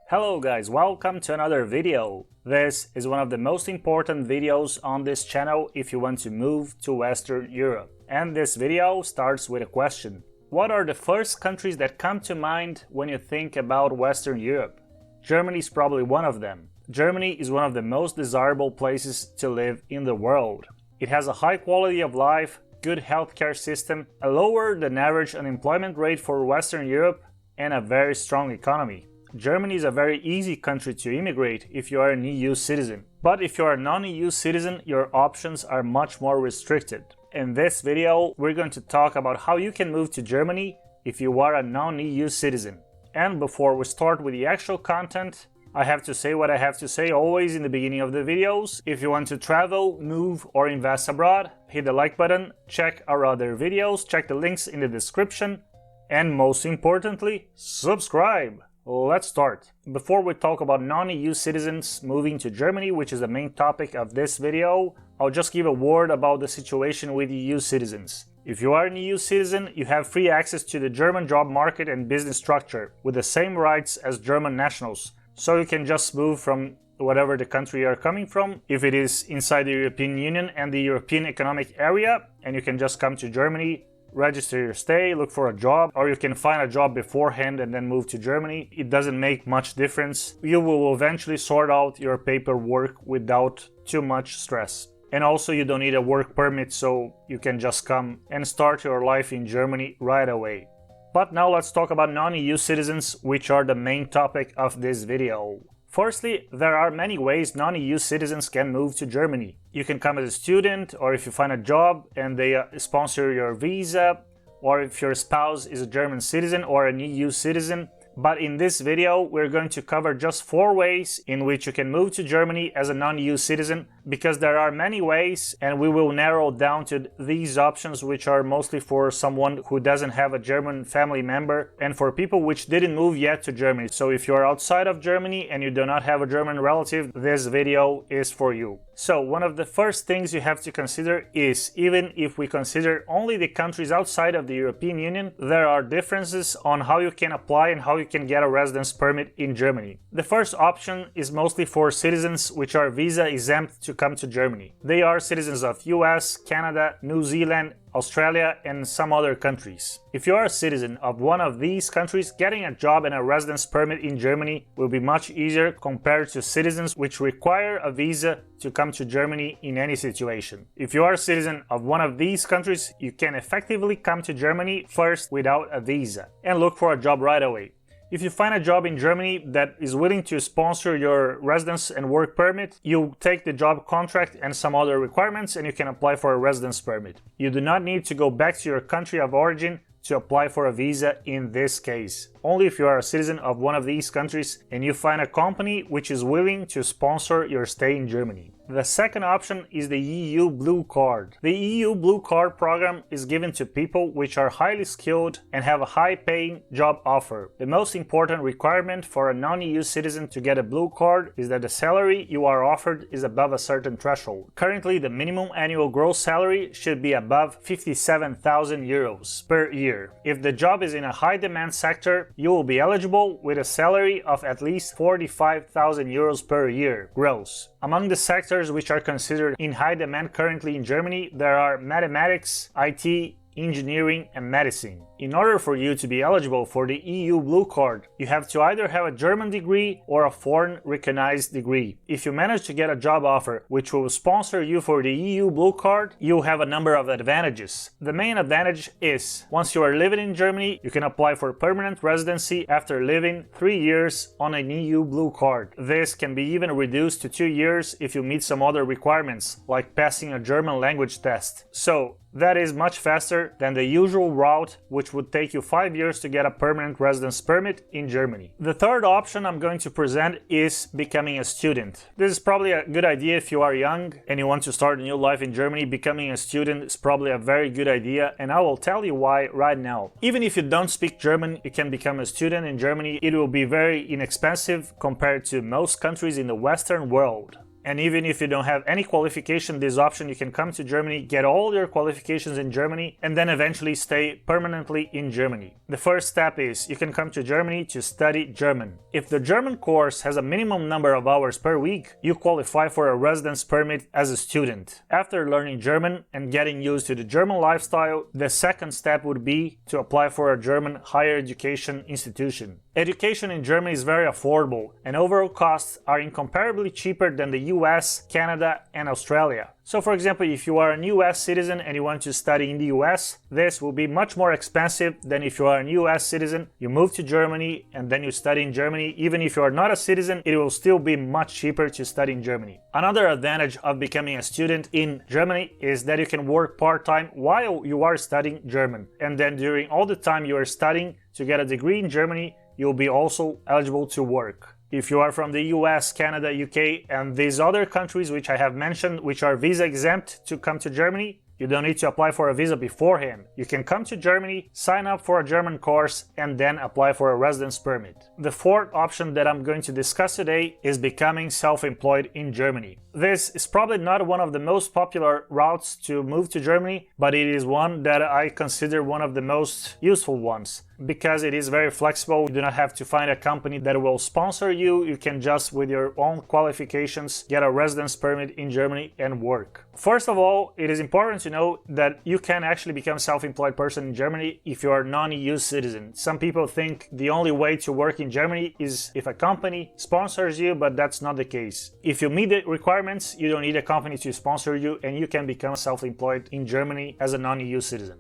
Hello guys, welcome to another video. This is one of the most important videos on this channel if you want to move to Western Europe. And this video starts with a question. What are the first countries that come to mind when you think about Western Europe? Germany is probably one of them. Germany is one of the most desirable places to live in the world. It has a high quality of life, good healthcare system, a lower than average unemployment rate for Western Europe, and a very strong economy. Germany is a very easy country to immigrate if you are an EU citizen. But if you are a non-EU citizen, your options are much more restricted. In this video, we're going to talk about how you can move to Germany if you are a non-EU citizen. And before we start with the actual content, I have to say what I have to say always in the beginning of the videos. If you want to travel, move, or invest abroad, hit the like button, check our other videos, check the links in the description, and most importantly, subscribe! Let's start. Before we talk about non-EU citizens moving to Germany, which is the main topic of this video, I'll just give a word about the situation with EU citizens. If you are an EU citizen, you have free access to the German job market and business structure, with the same rights as German nationals. So you can just move from whatever the country you are coming from, if it is inside the European Union and the European Economic Area, and you can just come to Germany, register your stay, look for a job, or you can find a job beforehand and then move to Germany. It doesn't make much difference. You will eventually sort out your paperwork without too much stress. And also you don't need a work permit, so you can just come and start your life in Germany right away. But now let's talk about non-EU citizens, which are the main topic of this video. Firstly, there are many ways non-EU citizens can move to Germany. You can come as a student, or if you find a job and they sponsor your visa, or if your spouse is a German citizen or an EU citizen. But in this video, we're going to cover just 4 ways in which you can move to Germany as a non-EU citizen, because there are many ways, and we will narrow down to these options, which are mostly for someone who doesn't have a German family member and for people which didn't move yet to Germany. So if you are outside of Germany and you do not have a German relative, this video is for you. So one of the first things you have to consider is, even if we consider only the countries outside of the European Union, there are differences on how you can apply and how you can get a residence permit in Germany. The first option is mostly for citizens which are visa exempt to come to Germany. They are citizens of US, Canada, New Zealand, Australia, and some other countries. If you are a citizen of one of these countries, getting a job and a residence permit in Germany will be much easier compared to citizens which require a visa to come to Germany in any situation. If you are a citizen of one of these countries, you can effectively come to Germany first without a visa and look for a job right away. If you find a job in Germany that is willing to sponsor your residence and work permit, you take the job contract and some other requirements and you can apply for a residence permit. You do not need to go back to your country of origin to apply for a visa in this case. Only if you are a citizen of one of these countries and you find a company which is willing to sponsor your stay in Germany. The second option is the EU Blue Card. The EU Blue Card program is given to people which are highly skilled and have a high-paying job offer. The most important requirement for a non-EU citizen to get a blue card is that the salary you are offered is above a certain threshold. Currently, the minimum annual gross salary should be above 57,000 euros per year. If the job is in a high-demand sector, you will be eligible with a salary of at least 45,000 euros per year gross. Among the sectors which are considered in high demand currently in Germany, there are mathematics, IT, engineering, and medicine. In order for you to be eligible for the EU Blue Card, you have to either have a German degree or a foreign recognized degree. If you manage to get a job offer which will sponsor you for the EU Blue Card, you'll have a number of advantages. The main advantage is, once you are living in Germany, you can apply for permanent residency after living 3 years on an EU Blue Card. This can be even reduced to 2 years if you meet some other requirements, like passing a German language test. So, that is much faster than the usual route, which would take you 5 years to get a permanent residence permit in Germany. The third option I'm going to present is becoming a student. This is probably a good idea if you are young and you want to start a new life in Germany. Becoming a student is probably a very good idea, and I will tell you why right now. Even if you don't speak German, you can become a student in Germany. It will be very inexpensive compared to most countries in the Western world. and even if you don't have any qualification, this option, you can come to Germany, get all your qualifications in Germany, and then eventually stay permanently in Germany. The first step is you can come to Germany to study German. If the German course has a minimum number of hours per week, you qualify for a residence permit as a student. After learning German and getting used to the German lifestyle, the second step would be to apply for a German higher education institution. Education in Germany is very affordable, and overall costs are incomparably cheaper than the US, Canada, and Australia. So for example, if you are a US citizen and you want to study in the US, this will be much more expensive than if you are a US citizen, you move to Germany and then you study in Germany. Even if you are not a citizen, it will still be much cheaper to study in Germany. Another advantage of becoming a student in Germany is that you can work part-time while you are studying German. And then during all the time you are studying to get a degree in Germany, you'll be also eligible to work. If you are from the US, Canada, UK, and these other countries which I have mentioned, which are visa exempt to come to Germany, you don't need to apply for a visa beforehand. You can come to Germany, sign up for a German course, and then apply for a residence permit. The fourth option that I'm going to discuss today is becoming self-employed in Germany. This is probably not one of the most popular routes to move to Germany, but it is one that I consider one of the most useful ones, because it is very flexible. You do not have to find a company that will sponsor you. You can just, with your own qualifications, get a residence permit in Germany and work. First of all, it is important to know that you can actually become a self-employed person in Germany if you are a non-EU citizen. Some people think the only way to work in Germany is if a company sponsors you, but that's not the case. If you meet the requirements, you don't need a company to sponsor you, and you can become self-employed in Germany as a non-EU citizen.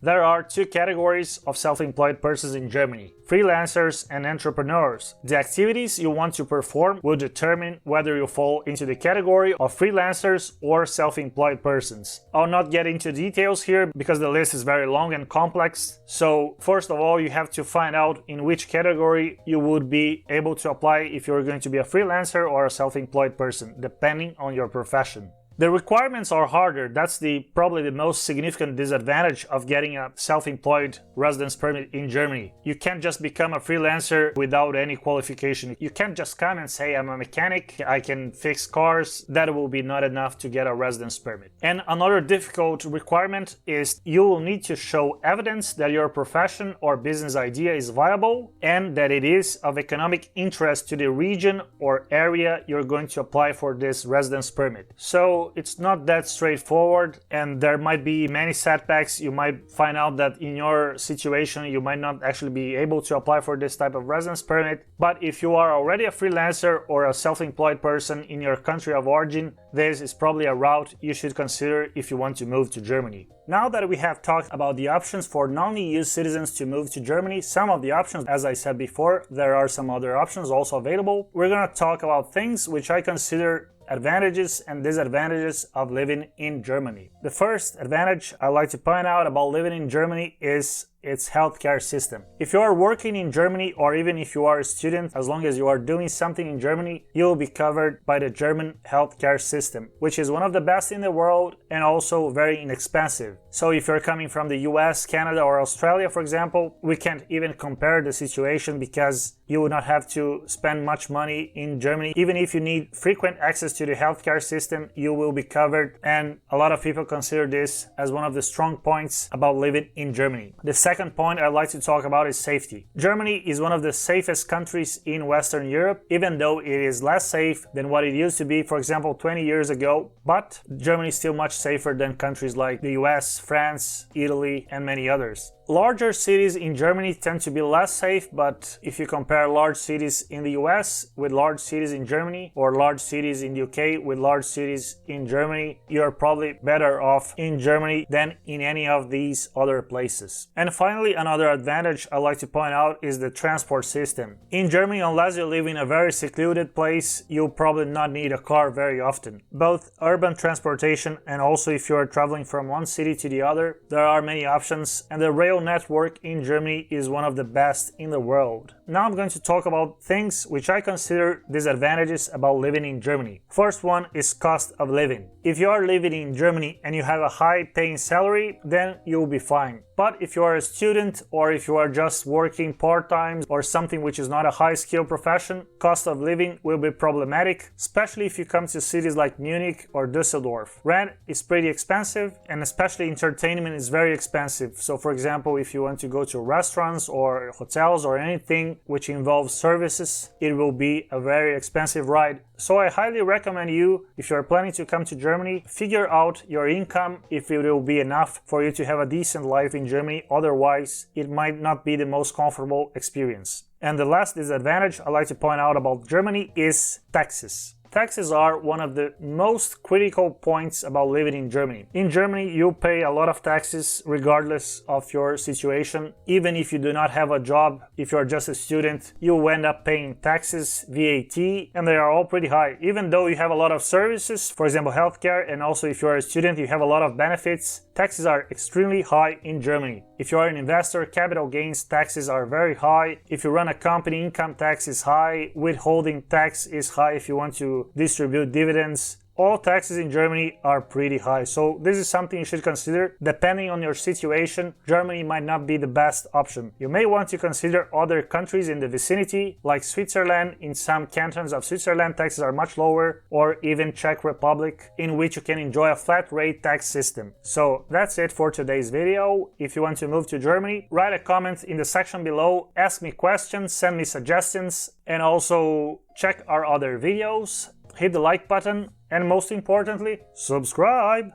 There are two categories of self-employed persons in Germany: freelancers and entrepreneurs. The activities you want to perform will determine whether you fall into the category of freelancers or self-employed persons. I'll not get into details here because the list is very long and complex. So first of all, you have to find out in which category you would be able to apply if you're going to be a freelancer or a self-employed person, depending on your profession. The requirements are harder. That's probably the most significant disadvantage of getting a self-employed residence permit in Germany. You can't just become a freelancer without any qualification. You can't just come and say, I'm a mechanic, I can fix cars. That will be not enough to get a residence permit. And another difficult requirement is you will need to show evidence that your profession or business idea is viable and that it is of economic interest to the region or area you're going to apply for this residence permit. So it's not that straightforward, and there might be many setbacks. You might find out that in your situation you might not actually be able to apply for this type of residence permit. But if you are already a freelancer or a self-employed person in your country of origin, this is probably a route you should consider if you want to move to Germany. Now that we have talked about the options for non-EU citizens to move to Germany, some of the options, as I said before, there are some other options also available. We're going to talk about things which I consider advantages and disadvantages of living in Germany. The first advantage I like to point out about living in Germany is its healthcare system. If you are working in Germany, or even if you are a student, as long as you are doing something in Germany, you will be covered by the German healthcare system, which is one of the best in the world and also very inexpensive. So if you're coming from the US, Canada, or Australia, for example, we can't even compare the situation because you would not have to spend much money in Germany. Even if you need frequent access to the healthcare system, you will be covered, and a lot of people consider this as one of the strong points about living in Germany. The second point I'd like to talk about is safety. Germany is one of the safest countries in Western Europe, even though it is less safe than what it used to be, for example, 20 years ago. But Germany is still much safer than countries like the US, France, Italy, and many others. Larger cities in Germany tend to be less safe, but if you compare large cities in the US with large cities in Germany, or large cities in the UK with large cities in Germany, you're probably better off in Germany than in any of these other places. And finally, another advantage I like to point out is the transport system. In Germany, unless you live in a very secluded place, you'll probably not need a car very often. Both urban transportation and also if you're traveling from one city to the other, there are many options, and the rail network in Germany is one of the best in the world. Now I'm going to talk about things which I consider disadvantages about living in Germany. First one is cost of living. If you are living in Germany and you have a high paying salary, then you'll be fine. But if you are a student or if you are just working part-time or something which is not a high-skill profession, cost of living will be problematic, especially if you come to cities like Munich or Düsseldorf. Rent is pretty expensive, and especially entertainment is very expensive. So for example, if you want to go to restaurants or hotels or anything which involves services, it will be a very expensive ride. So I highly recommend you, if you are planning to come to Germany, figure out your income, if it will be enough for you to have a decent life in Germany. Otherwise, it might not be the most comfortable experience. And the last disadvantage I like to point out about Germany is taxes. Taxes are one of the most critical points about living in Germany. In Germany, you pay a lot of taxes regardless of your situation. Even if you do not have a job, if you're just a student, you end up paying taxes, VAT, and they are all pretty high. Even though you have a lot of services, for example, healthcare, and also if you're a student, you have a lot of benefits, taxes are extremely high in Germany. If you are an investor, capital gains taxes are very high. If you run a company, income tax is high. Withholding tax is high if you want to distribute dividends. All taxes in Germany are pretty high, so this is something you should consider. Depending on your situation, Germany might not be the best option. You may want to consider other countries in the vicinity, like Switzerland. In some cantons of Switzerland, taxes are much lower, or even Czech Republic, in which you can enjoy a flat rate tax system. So that's it for today's video. If you want to move to Germany, write a comment in the section below, ask me questions, send me suggestions, and also check our other videos. Hit the like button, and most importantly, subscribe!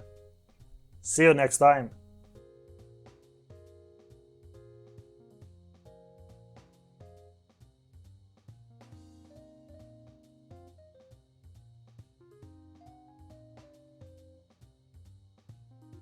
See you next time!